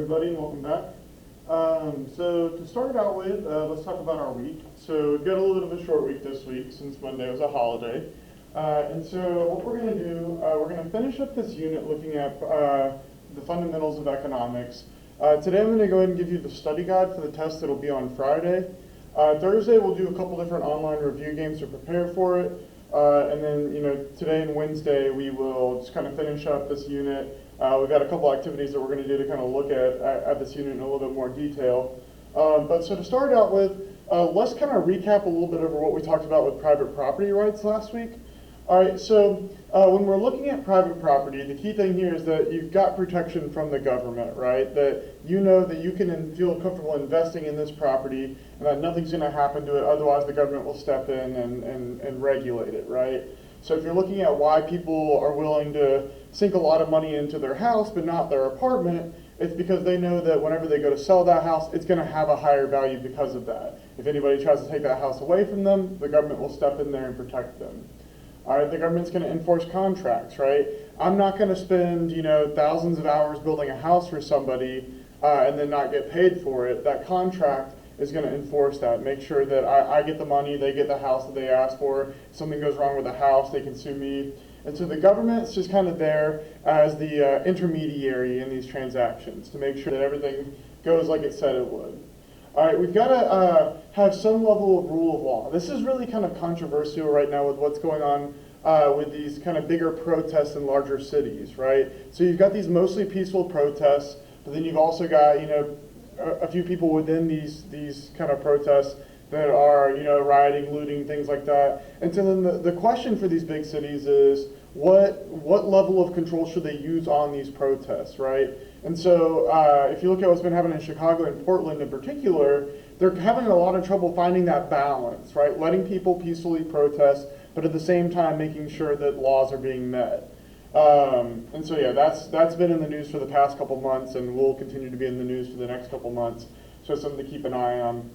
everybody, and welcome back. So to start out with, let's talk about our week. So we've got a little bit of a short week this week since Monday was a holiday. And so what we're going to do, we're going to finish up this unit looking at the fundamentals of economics. Today I'm going to go ahead and give you the study guide for the test that will be on Friday. Thursday we'll do a couple different online review games to prepare for it. And then, today and Wednesday we will just kind of finish up this unit. We've got a couple activities that we're going to do to kind of look at this unit in a little bit more detail. But so to start out with, let's kind of recap a little bit over what we talked about with private property rights last week. All right, so when we're looking at private property, the key thing here is that you've got protection from the government, right? That you know that you can feel comfortable investing in this property and that nothing's going to happen to it, otherwise the government will step in and regulate it, right? So if you're looking at why people are willing to sink a lot of money into their house but not their apartment, it's because they know that whenever they go to sell that house, it's going to have a higher value because of that. If anybody tries to take that house away from them, the government will step in there and protect them. All right, the government's going to enforce contracts, right? I'm not going to spend, thousands of hours building a house for somebody and then not get paid for it. That contract is going to enforce that, make sure that I get the money, they get the house that they asked for. If something goes wrong with the house, they can sue me. And so the government's just kind of there as the intermediary in these transactions to make sure that everything goes like it said it would. All right, we've got to have some level of rule of law. This is really kind of controversial right now with what's going on with these kind of bigger protests in larger cities, right? So you've got these mostly peaceful protests, but then you've also got, a few people within these kind of protests that are, rioting, looting, things like that. And so then the question for these big cities is, what level of control should they use on these protests, right? And so if you look at what's been happening in Chicago and Portland in particular, they're having a lot of trouble finding that balance, right? Letting people peacefully protest, but at the same time making sure that laws are being met. And so yeah, that's been in the news for the past couple months and will continue to be in the news for the next couple months. So it's something to keep an eye on.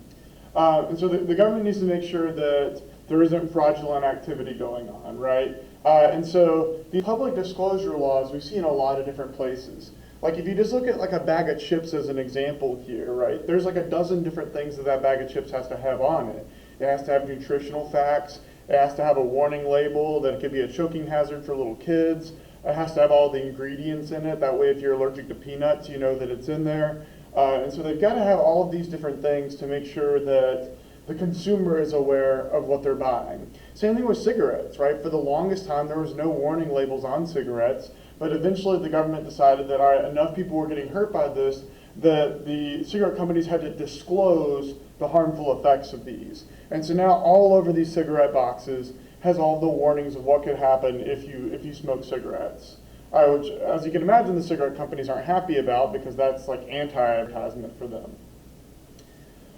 And so the government needs to make sure that there isn't fraudulent activity going on, right? And so the public disclosure laws we see in a lot of different places. Like if you just look at like a bag of chips as an example here, right? There's like a dozen different things that bag of chips has to have on it. It has to have nutritional facts. It has to have a warning label that it could be a choking hazard for little kids. It has to have all the ingredients in it. That way if you're allergic to peanuts, you know that it's in there. And so they've got to have all of these different things to make sure that the consumer is aware of what they're buying. Same thing with cigarettes, right? For the longest time, there was no warning labels on cigarettes, but eventually the government decided that, all right, enough people were getting hurt by this, that the cigarette companies had to disclose the harmful effects of these. And so now all over these cigarette boxes has all the warnings of what could happen if you smoke cigarettes. Which, as you can imagine, the cigarette companies aren't happy about because that's like anti-advertisement for them.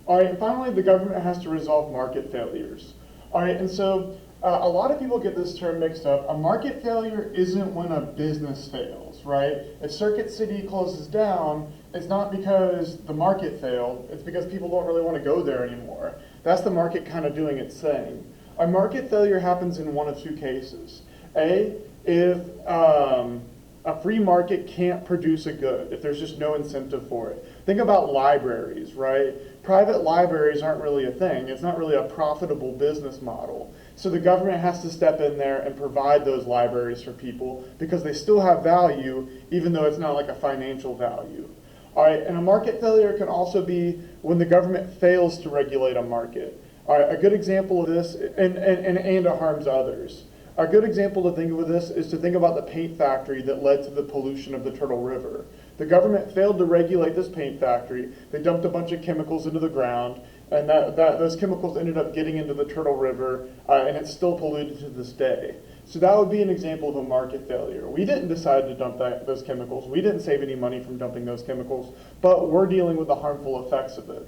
All right, and finally, the government has to resolve market failures. All right, and so a lot of people get this term mixed up. A market failure isn't when a business fails, right? If Circuit City closes down, it's not because the market failed, it's because people don't really want to go there anymore. That's the market kind of doing its thing. A market failure happens in one of two cases. A, if a free market can't produce a good, if there's just no incentive for it. Think about libraries, right? Private libraries aren't really a thing. It's not really a profitable business model. So the government has to step in there and provide those libraries for people because they still have value, even though it's not like a financial value. All right, and a market failure can also be when the government fails to regulate a market. All right, a good example of this, and it harms others. A good example to think of this is to think about the paint factory that led to the pollution of the Turtle River. The government failed to regulate this paint factory. They dumped a bunch of chemicals into the ground, and those chemicals ended up getting into the Turtle River, and it's still polluted to this day. So that would be an example of a market failure. We didn't decide to dump those chemicals. We didn't save any money from dumping those chemicals, but we're dealing with the harmful effects of it.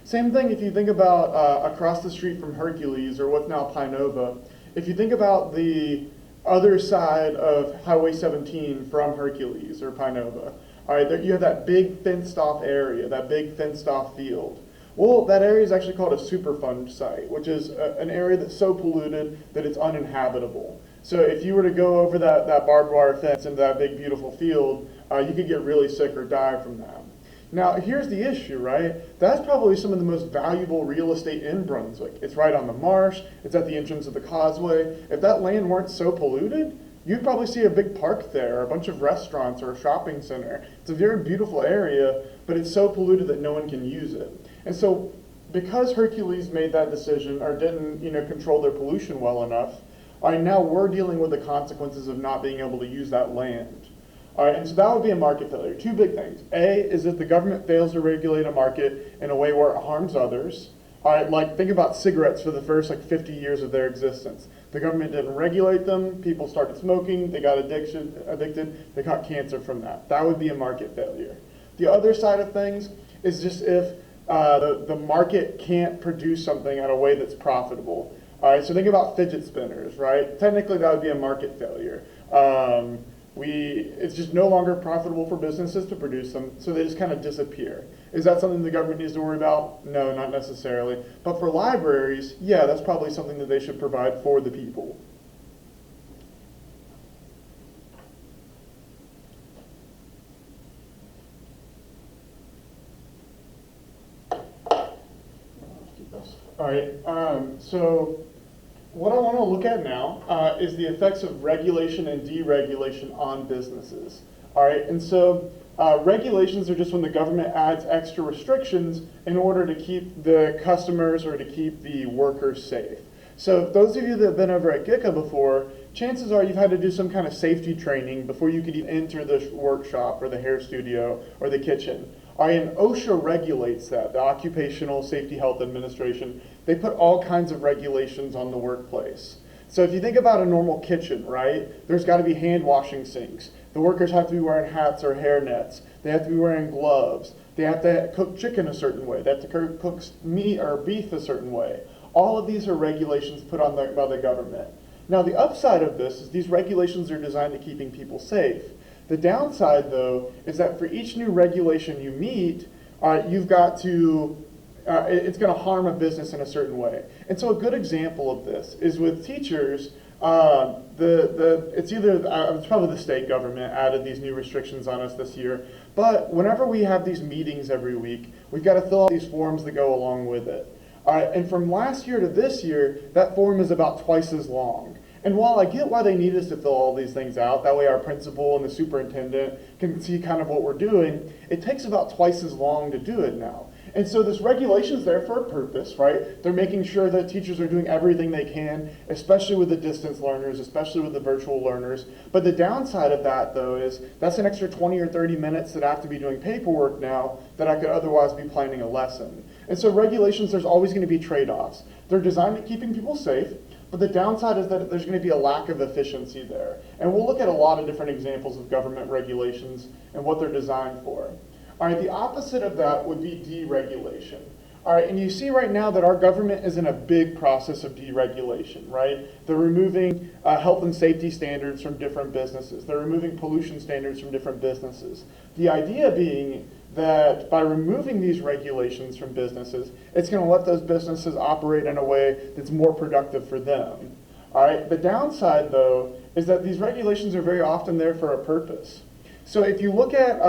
Same thing if you think about across the street from Hercules, or what's now Pinova. If you think about the other side of Highway 17 from Hercules or Pinova, all right, there you have that big fenced-off area, that big fenced-off field. Well, that area is actually called a Superfund site, which is an area that's so polluted that it's uninhabitable. So if you were to go over that barbed wire fence into that big, beautiful field, you could get really sick or die from that. Now, here's the issue, right? That's probably some of the most valuable real estate in Brunswick. It's right on the marsh, it's at the entrance of the causeway. If that land weren't so polluted, you'd probably see a big park there, or a bunch of restaurants, or a shopping center. It's a very beautiful area, but it's so polluted that no one can use it. And so, because Hercules made that decision, or didn't, control their pollution well enough, now we're dealing with the consequences of not being able to use that land. All right, and so that would be a market failure. Two big things. A is if the government fails to regulate a market in a way where it harms others. All right, like think about cigarettes for the first 50 years of their existence. The government didn't regulate them, people started smoking, they got addicted, they caught cancer from that. That would be a market failure. The other side of things is just if the market can't produce something in a way that's profitable. All right, so think about fidget spinners, right? Technically that would be a market failure. It's just no longer profitable for businesses to produce them, so they just kind of disappear. Is that something the government needs to worry about? No, not necessarily. But for libraries, yeah, that's probably something that they should provide for the people. All right, so what I want to look at now is the effects of regulation and deregulation on businesses. All right, and so regulations are just when the government adds extra restrictions in order to keep the customers or to keep the workers safe. So those of you that have been over at GICA before, chances are you've had to do some kind of safety training before you could even enter the workshop or the hair studio or the kitchen. And OSHA regulates that, the Occupational Safety Health Administration. They put all kinds of regulations on the workplace. So if you think about a normal kitchen, right, there's got to be hand washing sinks. The workers have to be wearing hats or hair nets. They have to be wearing gloves. They have to cook chicken a certain way. They have to cook meat or beef a certain way. All of these are regulations put on by the government. Now the upside of this is these regulations are designed to keeping people safe. The downside, though, is that for each new regulation you meet, you've got to, it's going to harm a business in a certain way. And so a good example of this is with teachers. It's probably the state government added these new restrictions on us this year. But whenever we have these meetings every week, we've got to fill out these forms that go along with it. And from last year to this year, that form is about twice as long. And while I get why they need us to fill all these things out, that way our principal and the superintendent can see kind of what we're doing, it takes about twice as long to do it now. And so this regulation is there for a purpose, right? They're making sure that teachers are doing everything they can, especially with the distance learners, especially with the virtual learners. But the downside of that, though, is that's an extra 20 or 30 minutes that I have to be doing paperwork now that I could otherwise be planning a lesson. And so regulations, there's always going to be trade-offs. They're designed to keeping people safe, but the downside is that there's going to be a lack of efficiency there. And we'll look at a lot of different examples of government regulations and what they're designed for. All right, the opposite of that would be deregulation. All right, and you see right now that our government is in a big process of deregulation, right? They're removing health and safety standards from different businesses. They're removing pollution standards from different businesses. The idea being that by removing these regulations from businesses, it's going to let those businesses operate in a way that's more productive for them. All right, the downside, though, is that these regulations are very often there for a purpose. So if you look at,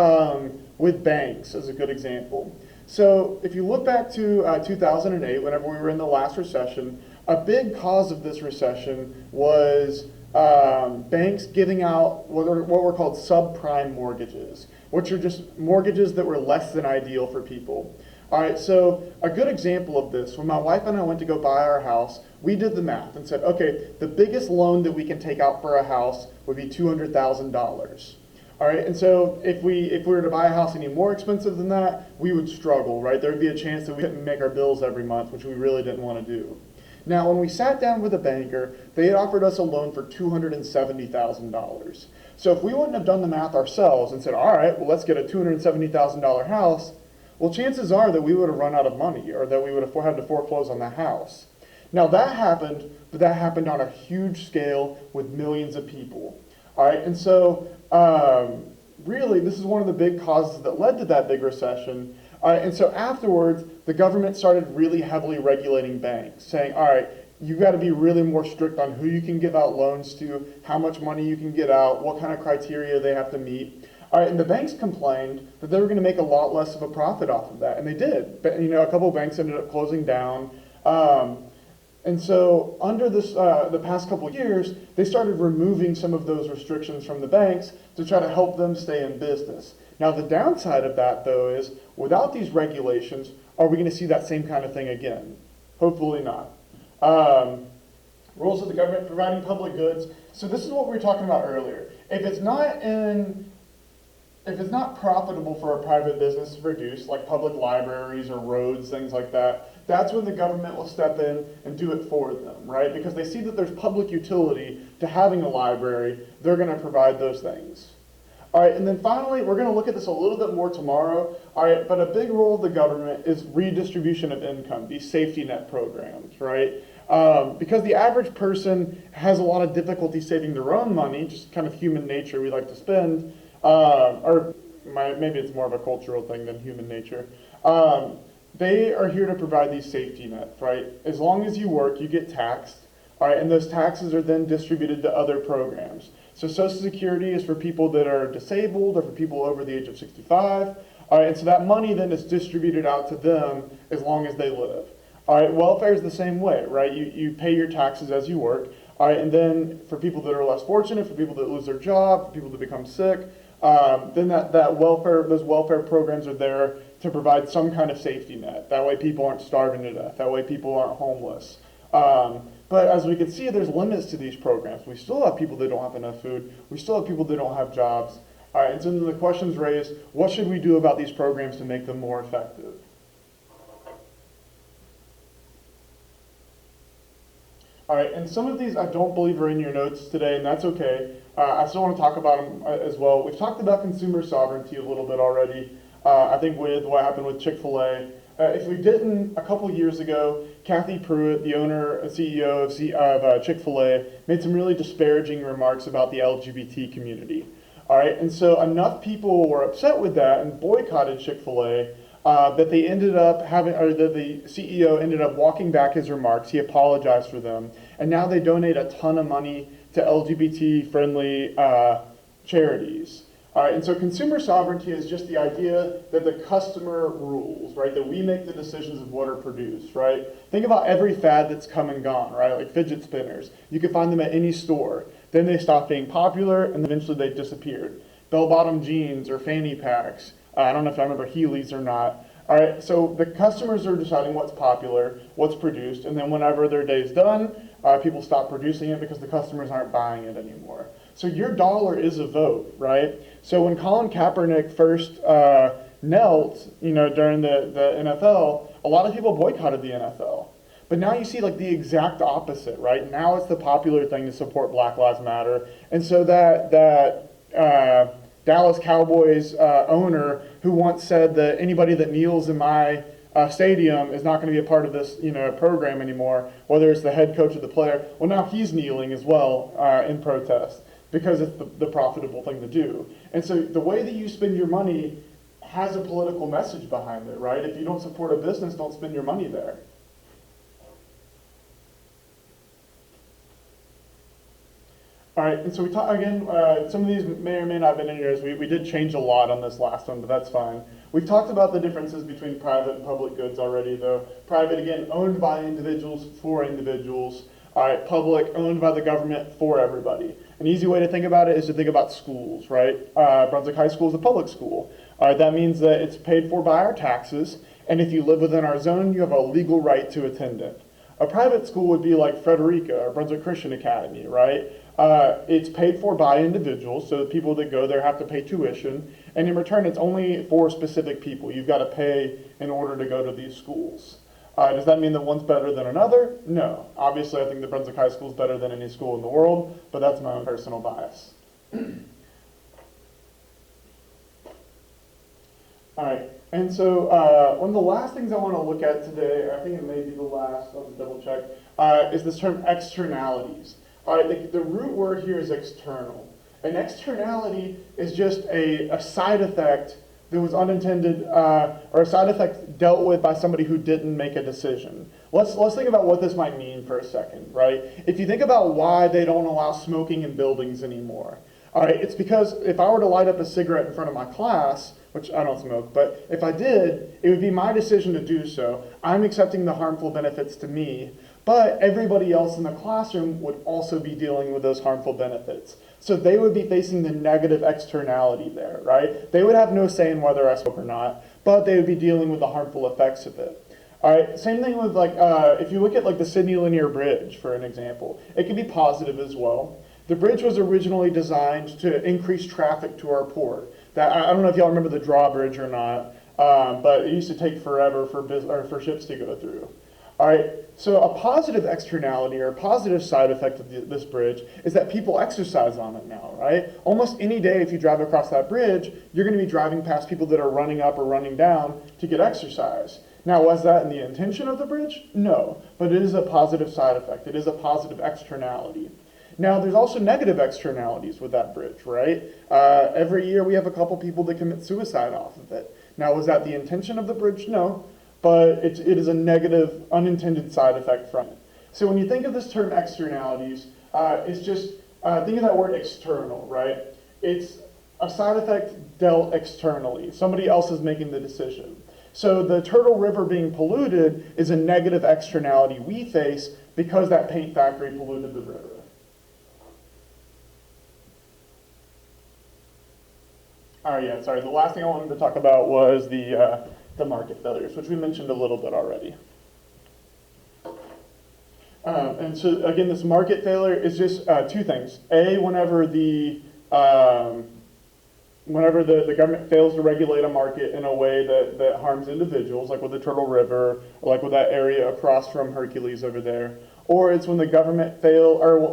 with banks as a good example, so if you look back to 2008, whenever we were in the last recession, a big cause of this recession was banks giving out what were called subprime mortgages, which are just mortgages that were less than ideal for people. All right, so a good example of this, when my wife and I went to go buy our house, we did the math and said, okay, the biggest loan that we can take out for a house would be $200,000. All right, and so if we were to buy a house any more expensive than that, we would struggle, right? There would be a chance that we couldn't make our bills every month, which we really didn't want to do. Now, when we sat down with a banker, they had offered us a loan for $270,000. So if we wouldn't have done the math ourselves and said, all right, well, let's get a $270,000 house, well, chances are that we would have run out of money or that we would have had to foreclose on the house. Now, that happened, but that happened on a huge scale with millions of people. All right, and so really, this is one of the big causes that led to that big recession. And so afterwards, the government started really heavily regulating banks, saying, all right, you've got to be really more strict on who you can give out loans to, how much money you can get out, what kind of criteria they have to meet. All right, and the banks complained that they were going to make a lot less of a profit off of that, and they did. But a couple of banks ended up closing down. And so under this, the past couple of years, they started removing some of those restrictions from the banks to try to help them stay in business. Now, the downside of that, though, is without these regulations, are we going to see that same kind of thing again? Hopefully not. Rules of the government providing public goods. So this is what we were talking about earlier. If it's not profitable for a private business to produce, like public libraries or roads, things like that, that's when the government will step in and do it for them, right? Because they see that there's public utility to having a library, they're going to provide those things. All right, and then finally, we're going to look at this a little bit more tomorrow. All right, but a big role of the government is redistribution of income, these safety net programs, right? Because the average person has a lot of difficulty saving their own money, just kind of human nature, we like to spend, maybe it's more of a cultural thing than human nature. They are here to provide these safety nets, right? As long as you work, you get taxed, all right, and those taxes are then distributed to other programs. So Social Security is for people that are disabled or for people over the age of 65. All right, and so that money then is distributed out to them as long as they live. All right, welfare is the same way, right? You pay your taxes as you work. All right, and then for people that are less fortunate, for people that lose their job, for people that become sick, then those welfare programs are there to provide some kind of safety net. That way people aren't starving to death. That way people aren't homeless. But as we can see, there's limits to these programs. We still have people that don't have enough food. We still have people that don't have jobs. All right, and so then the question's raised, what should we do about these programs to make them more effective? All right, and some of these I don't believe are in your notes today, and that's okay. I still want to talk about them as well. We've talked about consumer sovereignty a little bit already, I think with what happened with Chick-fil-A. If we didn't, a couple years ago, Kathy Pruitt, the owner and CEO of Chick-fil-A, made some really disparaging remarks about the LGBT community. All right, and so enough people were upset with that and boycotted Chick-fil-A that they ended up that the CEO ended up walking back his remarks. He apologized for them, and now they donate a ton of money to LGBT-friendly charities. All right, and so consumer sovereignty is just the idea that the customer rules, right? That we make the decisions of what are produced, right? Think about every fad that's come and gone, right? Like fidget spinners. You can find them at any store. Then they stopped being popular, and eventually they disappeared. Bell-bottom jeans or fanny packs. I don't know if I remember Heelys or not. All right, so the customers are deciding what's popular, what's produced, and then whenever their day's done, people stop producing it because the customers aren't buying it anymore. So your dollar is a vote, right? So when Colin Kaepernick first knelt, during the NFL, a lot of people boycotted the NFL. But now you see like the exact opposite, right? Now it's the popular thing to support Black Lives Matter, and so that Dallas Cowboys owner who once said that anybody that kneels in my stadium is not going to be a part of this, program anymore, whether it's the head coach or the player. Well, now he's kneeling as well in protest because it's the profitable thing to do. And so the way that you spend your money has a political message behind it, right? If you don't support a business, don't spend your money there. All right, and so we talk again, some of these may or may not have been in yours. We did change a lot on this last one, but that's fine. We've talked about the differences between private and public goods already, though. Private, again, owned by individuals for individuals. All right, public, owned by the government for everybody. An easy way to think about it is to think about schools, right? Brunswick High School is a public school. All right, that means that it's paid for by our taxes, and if you live within our zone, you have a legal right to attend it. A private school would be like Frederica or Brunswick Christian Academy, right? It's paid for by individuals, so the people that go there have to pay tuition, and in return it's only for specific people. You've got to pay in order to go to these schools. Does that mean that one's better than another? No. Obviously I think that Brunswick High School is better than any school in the world, but that's my own personal bias. All right, and so one of the last things I want to look at today, I think it may be the last, I'll just double check, is this term externalities. All right, the root word here is external. An externality is just a side effect that was unintended, or a side effect dealt with by somebody who didn't make a decision. Let's think about what this might mean for a second, right? If you think about why they don't allow smoking in buildings anymore, All right, it's because if I were to light up a cigarette in front of my class, which I don't smoke, but if I did, it would be my decision to do so. I'm accepting the harmful benefits to me, but everybody else in the classroom would also be dealing with those harmful benefits. So they would be facing the negative externality there, right? They would have no say in whether I smoke or not, but they would be dealing with the harmful effects of it. All right, same thing with like, if you look at like the Sydney Linear Bridge, for an example, it can be positive as well. The bridge was originally designed to increase traffic to our port. That, I don't know if y'all remember the drawbridge or not, but it used to take forever for ships to go through. All right, so a positive externality or a positive side effect of this bridge is that people exercise on it now, right? Almost any day if you drive across that bridge, you're going to be driving past people that are running up or running down to get exercise. Now, was that in the intention of the bridge? No, but it is a positive side effect. It is a positive externality. Now, there's also negative externalities with that bridge, right? Every year we have a couple people that commit suicide off of it. Now, was that the intention of the bridge? No, but it is a negative, unintended side effect from it. So when you think of this term externalities, it's just, think of that word external, right? It's a side effect dealt externally. Somebody else is making the decision. So the Turtle River being polluted is a negative externality we face because that paint factory polluted the river. Oh yeah, sorry. The last thing I wanted to talk about was the market failures, which we mentioned a little bit already. And so again, this market failure is just two things. A, whenever the government fails to regulate a market in a way that harms individuals, like with the Turtle River, or like with that area across from Hercules over there, or it's when the government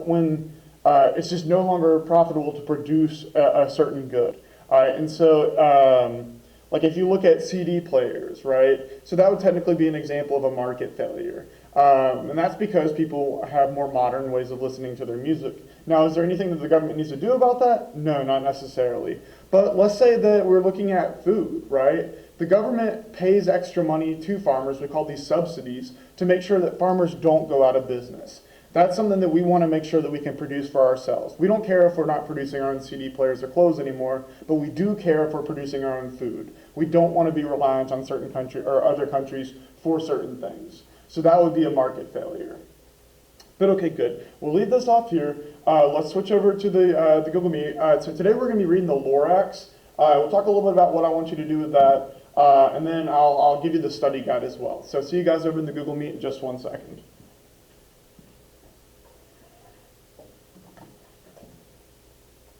when it's just no longer profitable to produce a certain good. All right, and so like if you look at CD players, right? So that would technically be an example of a market failure. And that's because people have more modern ways of listening to their music. Now, is there anything that the government needs to do about that? No, not necessarily. But let's say that we're looking at food, right? The government pays extra money to farmers, we call these subsidies, to make sure that farmers don't go out of business. That's something that we want to make sure that we can produce for ourselves. We don't care if we're not producing our own CD players or clothes anymore, but we do care if we're producing our own food. We don't want to be reliant on certain countries or other countries for certain things. So that would be a market failure. But okay, good. We'll leave this off here. Let's switch over to the Google Meet. So today we're going to be reading the Lorax. We'll talk a little bit about what I want you to do with that, and then I'll give you the study guide as well. So see you guys over in the Google Meet in just 1 second.